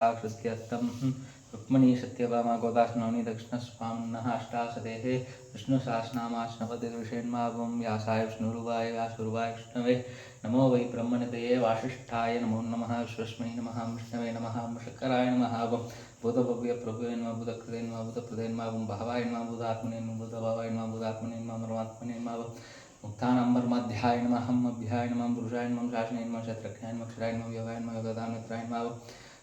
श्रुत्यर्थं रुक्मिणी सत्यभामा गोदास्नवनी दक्षिणस्वामिनः अष्टाशतेः विष्णुसहस्रनामाष्टपतिर्विषेन्मावं व्यासाय विष्णुरुवाय व्यासुरुवाय विष्णवे नमो वै ब्रह्मनिधये वासिष्ठाय नमो नमः विश्वस्मै नमः विष्णवे नमः शक्कराय नमः भूतभव्यप्रभुवे नमः भूतकृते नमः भूतप्रदे नमः भवाय नमः भूतात्मने नमः भूतभावाय नमः भूतात्मने नमः परमात्मने नमः मुक्तानाम्बरमध्याय नमः अभ्याय नमः पुरुषाय नमः शासनाय नमः शत्रख्याय नमः अक्षराय नमः योगाय नमः योगदानमित्राय नमः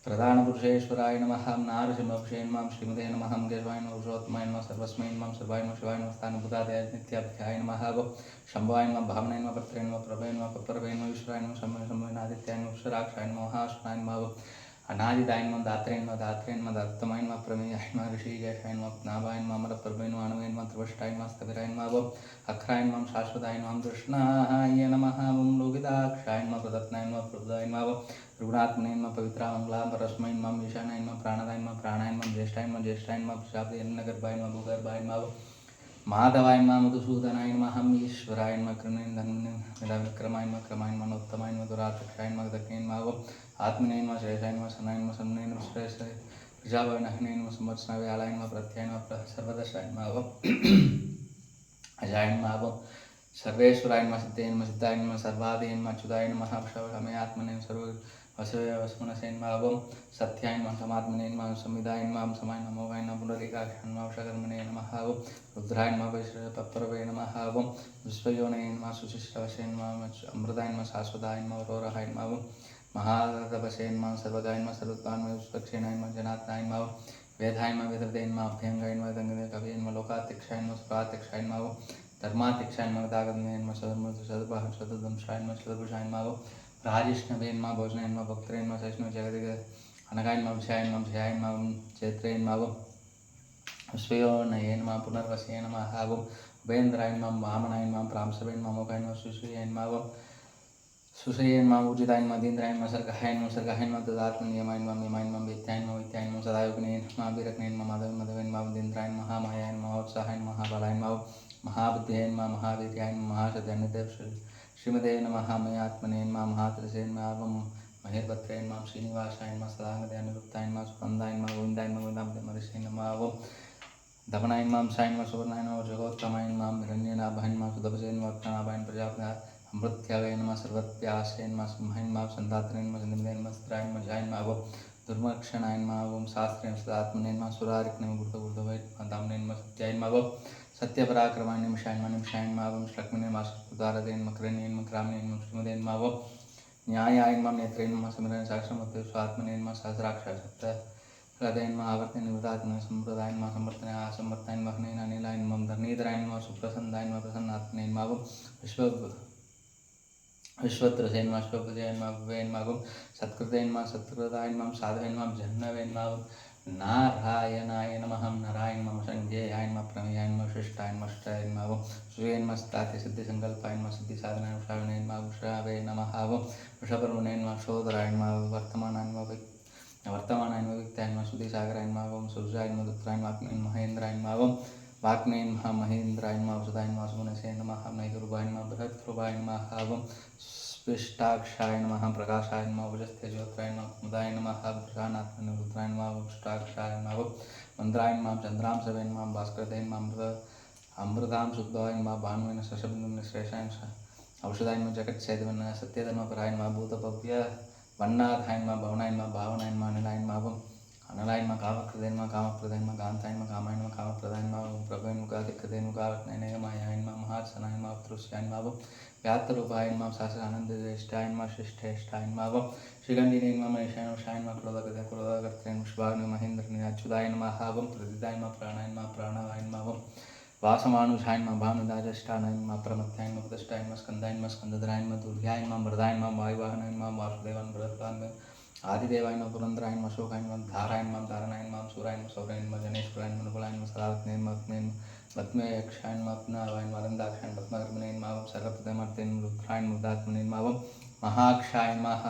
प्रधानपुरुषेश्वराय नमः नारसिंहपुरुषे नमः श्रीमते नमः केशवाय नमः पुरुषोत्तमाय नमः सर्वस्मै नमः सर्वाय नमः शिवाय नमः स्थानभूताय नित्याभ्याय नमः शम्भाय नमः भावनाय नमः पत्रे नमः प्रभे नमः पप्रभे नमः विश्वाय नमः शम्भुनादित्याय नमः अक्षराक्षाय नमः महाश्वाय नमः अनादिदाय नमः दात्रे नमः दत्तमाय नमः प्रमेयाय नमः ऋषिकेशाय नमः नाभाय नमः अमरप्रभे नमः अणवे नमः त्रिवष्टाय नमः स्थविराय नमः अक्षराय नमः शाश्वताय नमः कृष्णाय नमः लोकिताक्षाय नमः प्रदत्नाय नमः प्रबुधाय नमः रुग्णात्मने नमः पवित्रामंगलां परस्मै नमः ईशानाय नमः प्राणाय नमः ज्येष्ठाय नमः प्रजापति गर्भाय नमः भूगर्भाय नमः माधवाय नमः मधुसूदनाय नमः ईश्वराय नमः विक्रमाय नमः क्रमाय नमः नोत्तमाय नमः दुरातक्षाय नमः दक्षिणे नमः आत्मने नमः श्रेष्ठाय नमः सनाय नमः समने नमः श्रेष्ठ प्रजाभवनहने नमः संवत्सराय आलाय नमः प्रत्याय नमः सर्वदशाय नमः अजाय नमः सर्वेश्वराय नमः सिद्धे नमः सिद्धाय नमः सर्वादे नमः अच्युताय नमः अक्षरमे आत्मने सर्व वसुदेवस्मनसे नमः सत्याय नमः समात्मने नमः संविदाय नमः समाय नमः मोगाय नमः पुनरिकाक्षाय नमः वशकर्मणे नमः रुद्राय नमः पप्रवे नमः विश्वयोने नमः सुशिष्टवशे नमः अमृताय नमः शाश्वताय नमः रोरहाय नमः महातपसे नमः सर्वगाय नमः सर्वोत्पान्मय विश्वक्षेणाय नमः जनात्नाय नमः वेदाय नमः वेदवते नमः अभ्यंगाय नमः दंगदे कवये नमः लोकाध्यक्षाय नमः सुराध्यक्षाय नमः धर्माध्यक्षाय नमः दागदने नमः सदुदंशाय नमः सदुभुषाय नमः राजिष्णवे नमः भोजनाय नमः भक्तरे नमः सहिष्णु जगदिग अनगाय नमः विषयाय नमः जयाय नमः चैत्रे नमः विश्वयोनये नमः पुनर्वसे नमः उपेन्द्राय नमः वामनाय नमः प्रांशवे नमः मोगाय नमः सुषये नमः सुषये नमः ऊर्जिताय नमः दीन्द्राय नमः सर्गाय नमः ददात्मनियमाय नमः यमाय नमः वित्याय नमः सदायुग्ने नमः विरग्ने नमः माधवे नमः दीन्द्राय नमः मायाय नमः उत्साहाय नमः बालाय नमः महाबुद्धये नमः महावीर्याय नमः महासत्यनिदेव श्रीमते नमः मयात्मने नमः महात्रसे नमः महेर्भद्रे नमः श्रीनिवासाय नमः सदांगते अनिरुद्धाय नमः सुगंधाय नमः गोविन्दाय नमः गोविन्दामृषे नमः दमनाय नमः साय नमः सुवर्णाय नमः जगोत्तमाय नमः हिरण्यनाभाय नमः सुदभसे नमः रत्नाभाय प्रजापति अमृत्याय नमः सर्वत्यासे नमः सिंहाय नमः संधात्रे नमः संधिमदे नमः स्त्राय नमः जय नमः दुर्मक्षणाय नमः शास्त्रे सदात्मने नमः सुरारिक नमः गुरुतगुरुतवै दामने नमः सत्याय नमः सत्यपराक्रमाय निमिषाय नमः श्लक्मने नमः सुदारदे नमः करणे नमः क्रामणे नमः श्रीमदे नमः न्यायाय नमः नेत्रे नमः समिरन साक्षरमूर्ते स्वात्मने नमः सहस्राक्षर सत्य हृदय नमः आवर्तने निवृत्तात्मने संप्रदाय नमः समर्तने असमर्ताय नमः नीलाय नमः धरणीधराय नमः सुप्रसन्नाय नमः प्रसन्नात्मने नमः विश्वत्रसे नमः विश्वभुजे नमः भवे नमः सत्कृते नमः सत्कृताय नमः साधवे नमः जह्नवे नमः नारायणाय नमः नारायण नमः संजयाय नमः प्रमेयाय नमः शिष्टाय नमः शिष्टाय नमः श्रीये नमः स्ताति सिद्धि संकल्पाय नमः सिद्धि साधनाय श्रावणे नमः वृषावे नमः वृषपर्वणे नमः शोधराय नमः वर्तमानाय नमः विक्ताय नमः सुधिसागराय नमः सुरजाय नमः दुत्राय नमः महेन्द्राय नमः वाग्मे नमः महेन्द्राय नमः वसुदाय नमः सुमनसे नमः नैगुरुभाय नमः बृहद्रुभाय नमः स्पृष्टाक्षाय नमः प्रकाशाय नमः वजस्तेजोत्राय नमः मुदाय नमः भृषानात्मने रुद्राय नमः पुष्टाक्षाय नमः मंद्राय नमः चंद्रांशवे नमः भास्करते नमः अमृतां शुद्धाय नमः भानुवेन शशबिन्दुं श्रेष्ठाय औषधाय नमः जगत्सेदवन् सत्यधर्मपराय नमः भूतभव्य वन्नाथाय नमः भवनाय नमः भावनाय नमः अनिलाय नमः कामकृते नमः कामप्रदाय नमः कान्ताय नमः कामाय नमः कामप्रदाय नमः प्रभवे नमः गादिकृते नमः गावत्नयनाय मायाय नमः महासनाय नमः तृष्याय नमः व्यात्तरूपाय नमः सहस्रानन्दज्येष्ठाय नमः शिष्ठेष्ठाय नमः श्रीगण्डिने नमः महेशाय नमः शाय नमः क्रोधकर्त्रे नमः शुभाग्ने महेन्द्रने अच्युताय नमः प्रदिताय नमः प्राणाय नमः वासमानुषाय नमः भानुदाजष्टाय नमः प्रमत्याय नमः प्रतिष्ठाय नमः स्कन्दाय नमः स्कन्दधराय नमः दुर्गाय नमः वरदाय नमः वायुवाहनाय नमः वासुदेवाय बृहत्वाय आदिदेवाय नमः पुरंदराय नमः शोकाय नमः धाराय नमः धारणाय नमः सूराय नमः सौराय नमः जनेश्वराय नमः नुकुलाय नमः सदात्मने नमः पद्मेयक्षाय नमः अपनावाय नमः अरन्दाक्षाय नमः पद्मकर्मणे नमः सर्वप्रथमर्ते नमः रुद्राय नमः रुद्रात्मने नमः महाक्षाय नमः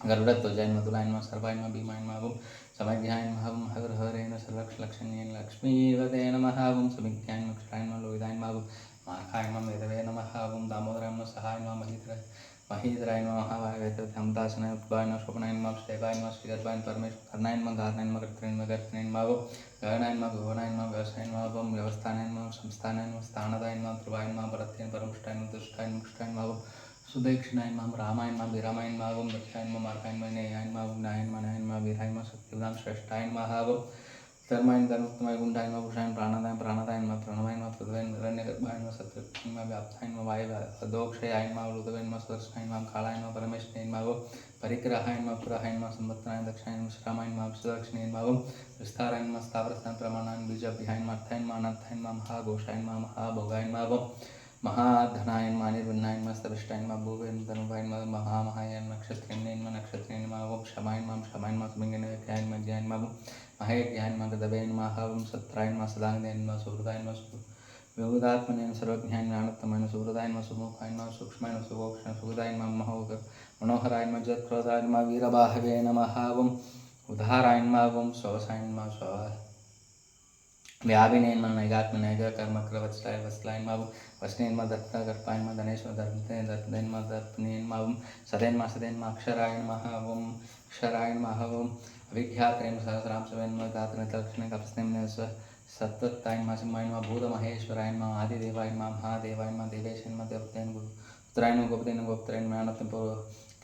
गरुडध्वजाय नमः तुलाय नमः सर्वाय नमः भीमाय नमः समज्ञाय नमः हरहरेण सर्वलक्षणेन लक्ष्मीवते नमः समिज्ञाय नमः क्षराय नमः लोहिताय नमः माखाय नमः मेधवे नमः दामोदराय नमः सहाय नमः महीधराय नमः महावायवेतमदासनाय उत्पाय नमः शोभनाय नमः श्रेवाय नमः श्रीगर्भाय परमेश्वर करनाय नमः गारनाय नमः कर्तनाय नमः गर्तनाय नमः गणनाय नमः भुवनाय नमः व्यवसाय नमः व्यवस्थानाय नमः संस्थानाय नमः स्थानदाय नमः ध्रुवाय नमः भरत्याय परमष्टाय नमः दुष्टाय नमः कृष्णाय नमः सुदक्षिणाय नमः रामाय नमः वीरामाय नमः दक्षाय नमः मार्गाय नमः न्यायाय नमः गुणाय नमः नारायणाय नमः वीराय नमः सत्यवान श्रेष्ठाय नमः धर्माय धर्मोत्तमाय गुंडाय नमः भूषाय प्राणादाय प्राणादाय नमः प्रणवाय नमः पृथ्वाय हिरण्यगर्भाय नमः सत्यवाय नमः व्याप्ताय नमः वायवे अदोक्षयाय नमः रुद्राय नमः सुदर्शनाय नमः कालाय नमः परमेश्वराय नमः परिग्रहाय नमः पुराय नमः संवत्सराय दक्षाय नमः श्रामाय नमः सुदक्षिणाय नमः विस्ताराय नमः स्थावरस्थान प्रमाणाय बीजाभ्याय नमः अर्थाय नमः अनर्थाय नमः महाघोषाय नमः महाभोगाय नमः महाधनाय नमः निर्विघ्नाय नमः स्तविष्टाय नमः भूवे धनुवाय नमः महामहाय नक्षत्रेय नमः नक्षत्रेय नमः क्षमाय नमः सुमिंगनाय नमः ज्ञाय नमः महेज्ञाय नमः गदवे नमः सत्राय नमः सदानंदाय नमः सुहृदाय नमः विबुधात्मने सर्वज्ञाय ज्ञानोत्तमाय सुहृदाय नमः सुमुखाय नमः सूक्ष्माय नमः सुगोक्षाय सुहृदाय नमः मनोहराय नमः जयप्रदाय नमः वीरबाहवे नमः उदाराय नमः स्वसाय नमः स्व व्यापिने नमः नैगात्मने कर्मकृवत्सलाय वत्सलाय नमः वसने नमः दत्ता गर्पाय नमः धनेश्वर धर्मते दत्ते नमः दर्पणे नमः सदेन नमः अक्षराय नमः अक्षराय नमः अभिख्यात्रेण सहस्राम सवेन नमः गात्र दक्षिण कपस्ने नमः सत्वत्ताय नमः सिंहाय नमः भूत महेश्वराय नमः आदिदेवाय नमः महादेवाय नमः देवेश नमः देवतेन पुत्राय नमः गोपतेन गोपत्रेण ज्ञानत्म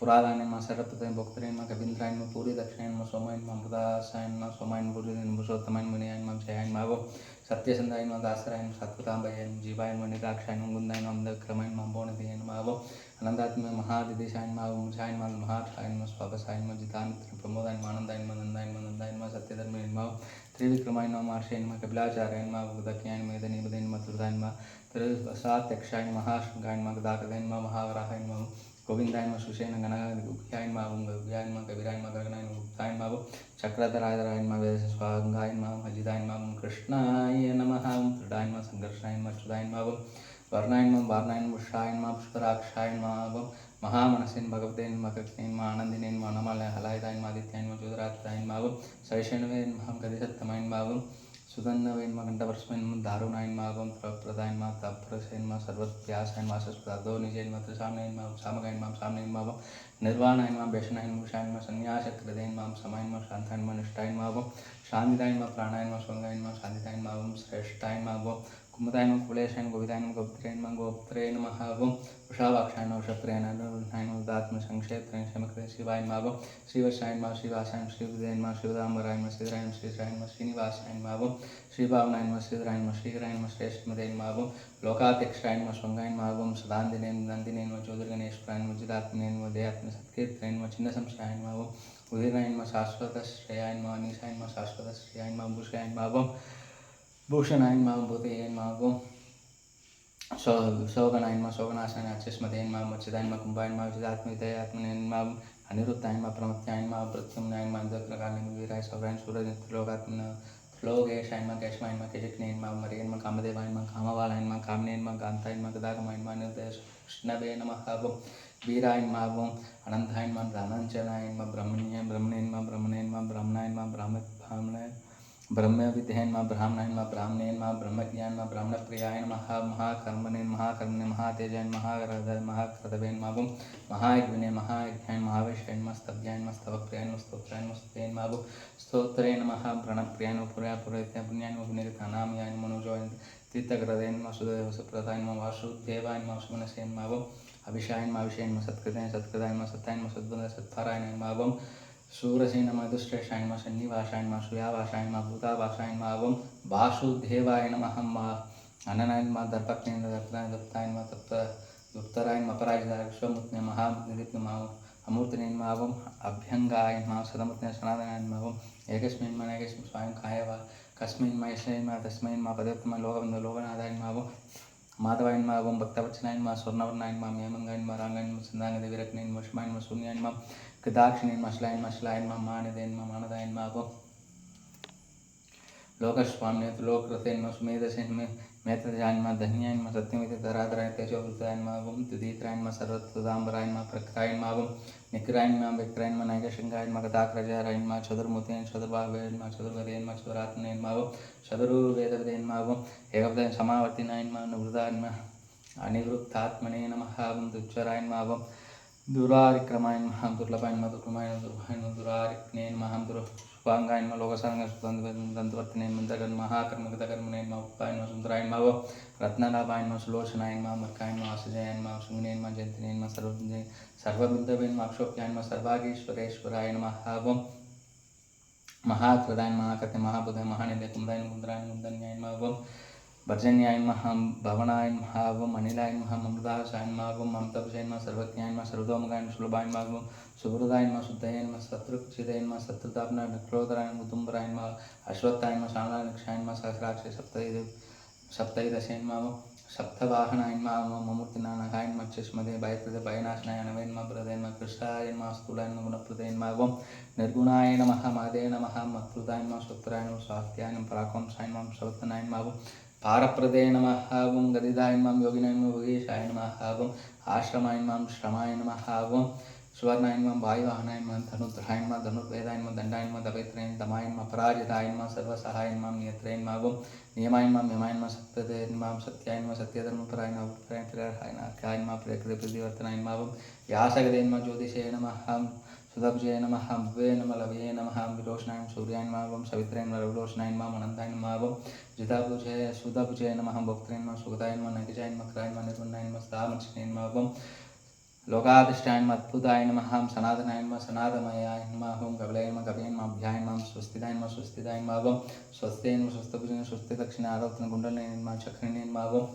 पुरादाय नमः सरपतेन भोक्त्रेण नमः कविन्द्राय नमः पूरी दक्षिणाय नमः सोमाय नमः अमृतासाय नमः सोमाय नमः पूरी नमः पुरुषोत्तमाय मुनियाय नमः जयाय नमः सत्यसंधाय नमः दासराय नमः सत्कृतांबाय नमः जीवाय नमः निराक्षाय नमः गुंदाय नमः क्रमाय नमः भोणदेय नमः अनंतात्म महादिदेशाय नमः मुझाय नमः महाक्षाय नमः स्वागसाय नमः जितामित्र प्रमोदाय नमः आनंदाय नमः नंदाय नमः नंदाय नमः सत्यधर्मे नमः त्रिविक्रमाय नमः महर्षे नमः कपिलाचार्याय नमः उदक्याय नमः वेदनीपदे नमः त्रिदाय नमः त्रिसात्यक्षाय नमः महाशृंगाय नमः गदाकदाय नमः महावराहाय नमः गोविंदाय नमः सुषेण गणाय नमः गुह्याय नमः कविराय नमः गगनाय नमः गुप्ताय नमः चक्रधराय नमः वेदस्वांगाय नमः अजिताय नमः कृष्णाय नमः त्रिदाय नमः संघर्षाय नमः अच्युताय नमः वर्णाय नमः वारणाय नमः पुष्पाय नमः पुष्पराक्षाय नमः महामनसेन भगवते नमः कक्षेन नमः आनंदिने नमः नमः हलायदाय नमः आदित्याय नमः ज्योतिरात्याय नमः सैषण्वे नमः गदिसत्तमाय नमः सुगन्धवे नमः घण्टवर्षवे नमः दारुणाय नमः प्रदाय नमः तपरसे नमः सर्वव्यासाय नमः सस्पदादो निजे नमः त्रिसामने नमः सामगाय नमः सामने नमः निर्वाणाय नमः वैष्णाय नमः शाय नमः संन्यासकृते नमः समाय नमः शान्ताय नमः निष्ठाय नमः शान्तिदाय नमः प्राणाय नमः स्वांगाय नमः शान्तिदाय नमः श्रेष्ठाय नमः कुमुदाय नमः कुलेशाय नमः गोविदाय नमः गोप्त्रे नमः गोप्त्रे नमः वृषावाक्षाय नमः वृषप्रियाय नमः उदात्म संक्षेत्रेण शमकृते शिवाय नमः श्रीवत्साय नमः श्रीवासाय नमः श्रीविदय नमः श्रीवदाम्बराय नमः श्रीधराय नमः श्रीधराय नमः श्रीनिवासाय नमः श्रीभावनाय नमः श्रीधराय नमः श्रीहराय नमः श्रेष्ठमदे नमः लोकाध्यक्षाय नमः स्वंगाय नमः सदानंदिने नंदिने नमः ज्योतिर्गणेश्वराय नमः जिदात्मने नमः देहात्म सत्कीर्तने नमः छिन्नसंशयाय नमः उदयनाय नमः शाश्वतश्रेयाय नमः निशाय नमः शाश्वतश्रेयाय नमः भूषयाय नमः भूषणाय नमः भूतये नमः शोगनाय नमः शोगनाशाय अच्युष्मते नमः मच्युताय नमः कुम्भाय नमः विजितात्मविदये आत्मने नमः अनिरुद्धाय नमः प्रमत्याय नमः प्रत्युम्नाय नमः दग्रकाले नमः वीराय सौराय सूर्य त्रिलोकात्मने त्रिलोकेशाय नमः केशवाय नमः केशक्ने नमः मरिये नमः कामदेवाय नमः कामवालाय नमः कामने नमः कान्ताय नमः गदागमाय नमः निर्देशनवे नमः वीराय नमः अनंताय नमः धनंजनाय नमः ब्रह्मण्य ब्रह्मणे नमः ब्रह्मणे नमः ब्रह्मणाय नमः ब्राह्मणाय ब्रह्म विद्याय नमः ब्राह्मणाय नमः ब्राह्मणे नमः ब्रह्मज्ञाय नमः ब्राह्मणप्रियाय नमः महाकर्मणे महाकर्मणे महातेजाय महाक्रतवे नमः महायज्ञने महायज्ञाय महावेशाय नमः स्तव्याय नमः स्तवप्रियाय नमः स्तोत्राय नमः स्तुते नमः स्तोत्रे नमः प्रणप्रियाय नमः पुण्यपुरैत्य पुण्याय नमः पुण्यकृतानामयाय नमः मनोजवाय तीर्थकृते नमः सुदेवसुप्रदाय नमः वासुदेवाय नमः सुमनसे नमः अभिषाय नमः अभिषेय नमः सत्कृताय नमः सत्ताय नमः सद्बुद्ध सत्पाराय नमः सूरसे नमः दुष्टेशाय नमः सन्निवासाय नमः सूयावासाय नमः भूतावासाय नमः वासुदेवाय नमः अननाय नमः दर्पज्ञाय नमः दत्ताय नमः गुप्तराय नमः अपराजिताय विश्वमूर्तये महानिधिपते नमः अमूर्तये नमः अभ्यंगाय नमः सदमूर्तये सनातनाय नमः एकस्मिन् मनः एकस्मिन् स्वयं काय वा कस्मिन् महेश्वराय नमः तस्मै नमः पदोत्तमाय लोकनाथाय नमः माधवाय नमः भक्तवत्सलाय नमः स्वर्णवर्णाय नमः हेमंगाय नमः रांगाय नमः संदांगदे विरक्ने नमः शमाय नमः शून्याय नमः गदाक्षिणे नमः श्लाय नमः मानदे नमः मानदाय नमः लोकस्वाम्ये लोककृते नमः सुमेधसे मेत्रजाय नमः धन्याय नमः सत्यमिति धराधराय तेजोवृताय नमः द्वितीत्राय नमः सर्वदाम्बराय नमः प्रक्राय नमः निकराय नमः विक्राय नमः नागशृंगाय नमः गदाग्रजाय नमः चतुर्मुखेन चतुर्बाहुवे नमः चतुर्गदे नमः चतुरात्मने नमः चतुर्वेदवदे नमः एकपदे समावर्तिनाय नमः निवृत्ताय नमः अनिवृत्तात्मने नमः दुच्चराय नमः दुरारिक्रमाय नमः दुर्लभाय नमः दुर्गमाय नमः दुर्भाय नमः दुरारिक्ने नमः शुभांगाय नमः लोकसारंगवर्तने महाकर्मगतकर्मणे नमः उपाय नमः सुंदराय नमः रत्नलाभाय नमः सुलोचनाय नमः मर्काय नमः आश्रयाय नमः शुंगिने नमः जयन्तिने नमः सर्वबिंदवे नमः अक्षोभ्याय नमः सर्वागीश्वरेश्वराय नमः महाकृदाय नमः महाकते महाबुधाय महानिधे कुंदाय कुंदराय कुंदन्याय नमः वर्जन्याय नमः भवनाय नमः अनिलाय नमः ममृदासाय नमः ममतपसाय नमः सर्वज्ञाय नमः सर्वतोमुखाय नमः सुलभाय नमः सुहृदाय नमः शुद्धये नमः शत्रुचिदये नमः शत्रुतापनाय नमः क्रोधराय नमः कुतुम्बराय नमः अश्वत्थाय नमः शामलाय नक्षाय नमः सहस्राक्षे सप्तैदशे नमः सप्तवाहनाय नमः ममूर्तिनानकाय नमः चष्मदे भयकृते भयनाशनाय नवे नमः प्रदे नमः कृष्णाय नमः स्थूलाय नमः गुणप्रदे नमः निर्गुणाय नमः मादे नमः मत्कृताय नमः स्वत्राय नमः स्वास्थ्याय नमः पराक्रमसाय नमः सवत्तनाय नमः पारप्रदे नमः गदिदाय नमः योगिनाय नमः योगेशाय नमः आश्रमाय नमः श्रमाय नमः सुवर्णाय नमः वायुवाहनाय नमः धनुर्धराय नमः धनुर्वेदाय नमः दंडाय नमः दवेत्राय दमाय नमः पराजिताय नमः सर्वसहाय नमः नियत्राय नमः नियमाय नमः यमाय नमः सत्यते नमः सत्याय नमः सत्यधर्मपराय नमः प्रियाय नमः प्रियकृते प्रतिवर्तनाय नमः व्यासगदे नमः ज्योतिषे नमः सुदभुजे नमः भुवे नमः लवये नमः विरोचनाय सूर्याय नमः सवित्राय नमः रविरोचनाय नमः अनंताय नमः जिताभुजे सुदभुजे नमः भोक्त्राय नमः सुगताय नमः नैकजाय नमः क्राय नमः निर्गुणाय नमः सदामर्शनाय नमः लोकाधिष्ठाय नमः अद्भुताय नमः सनातनाय नमः सनातमयाय नमः कपिलाय नमः कपिलाय नमः अभ्याय नमः स्वस्तिदाय नमः स्वस्तिदाय नमः स्वस्ते नमः स्वस्तभुजे स्वस्ति दक्षिण आरोग्य कुंडले नमः चक्रिणे नमः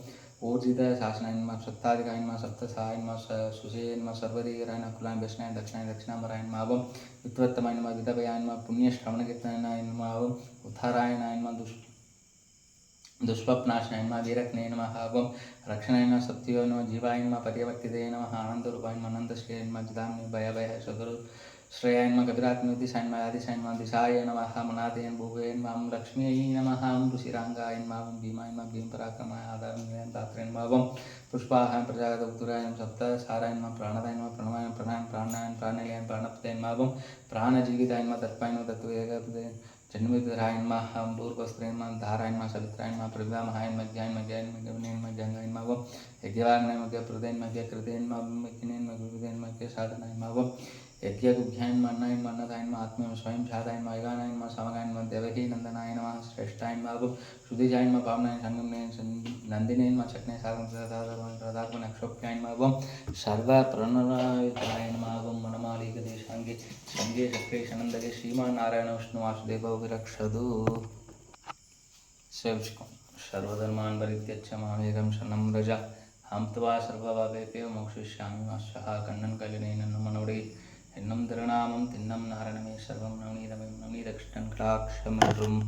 ऊर्जित शासनाय नमः सत्ताधिकाय नमः सप्तसहाय नमः सुषे नमः सर्वरीराय नमः कुलाय वैष्णाय दक्षिणाय दक्षिणामराय नमः वित्वत्तमाय नमः विधवयाय नमः पुण्यश्रवणकीर्तनाय नमः उद्धारायणाय नमः दुष्स्वप्नाशनाय नमः वीरक्ने नमः रक्षणाय नमः सत्यो नमः जीवाय नमः पर्यवर्तिते नमः आनन्दरूपाय नमः अनन्तश्रेय नमः जिदाम्नि भयभय श्रेयाय नमः कविरात्मदिशाय नमः आदिशाय नमः दिशाय नमः मनादे भुवे नमः लक्ष्म्यै नमः ऋषिरांगाय नमः भीमाय नमः भीमपराक्रमाय आधारं दात्रे नमः पुष्पाहाय प्रजागत उत्तराय नमः सप्तसाराय नमः प्राणदाय नमः प्रणवाय प्राणाय प्राणाय प्राणलयाय प्राणपते नमः प्राणजीविताय नमः तत्पाय नमः तत्त्वैकपदे जन्मविद्राय नमः भूर्वस्त्रे नमः धाराय नमः सवित्राय नमः प्रविदामहाय नमः ज्ञाय नमः ज्ञाय नमः गवने नमः जंगाय नमः यज्ञवाग्नाय नमः यज्ञप्रदे नमः यज्ञकृते नमः यज्ञिने नमः गुरुदे नमः यज्ञसाधनाय नमः यज्ञगुभ्याय नमः अन्नाय नमः अन्नदाय नमः आत्मैव स्वयं ध्याताय नमः योगानाय नमः समगाय नमः देवकी नंदनाय नमः श्रेष्ठाय नमः शुद्धिजाय नमः पावनाय संगमने नंदिने नमः चक्ने साधन अक्षोभ्याय नमः सर्वप्रणराय नमः मनमाली गदेशांगे संगे चक्रे शनंदगे श्रीमान नारायण विष्णु वासुदेव विरक्षदु सर्वधर्मान् परित्यज्य मामेकं शरणं व्रज हम त्वा सर्वपापेभ्यो मोक्षयिष्यामि मा स्वाहा कण्णन् कलिनेन नमनोडे एन्नं तिरुनामं तिन्नं नारायणमे सर्वं नवनीतमं नवनीतकृष्णन् कटाक्षमरुम्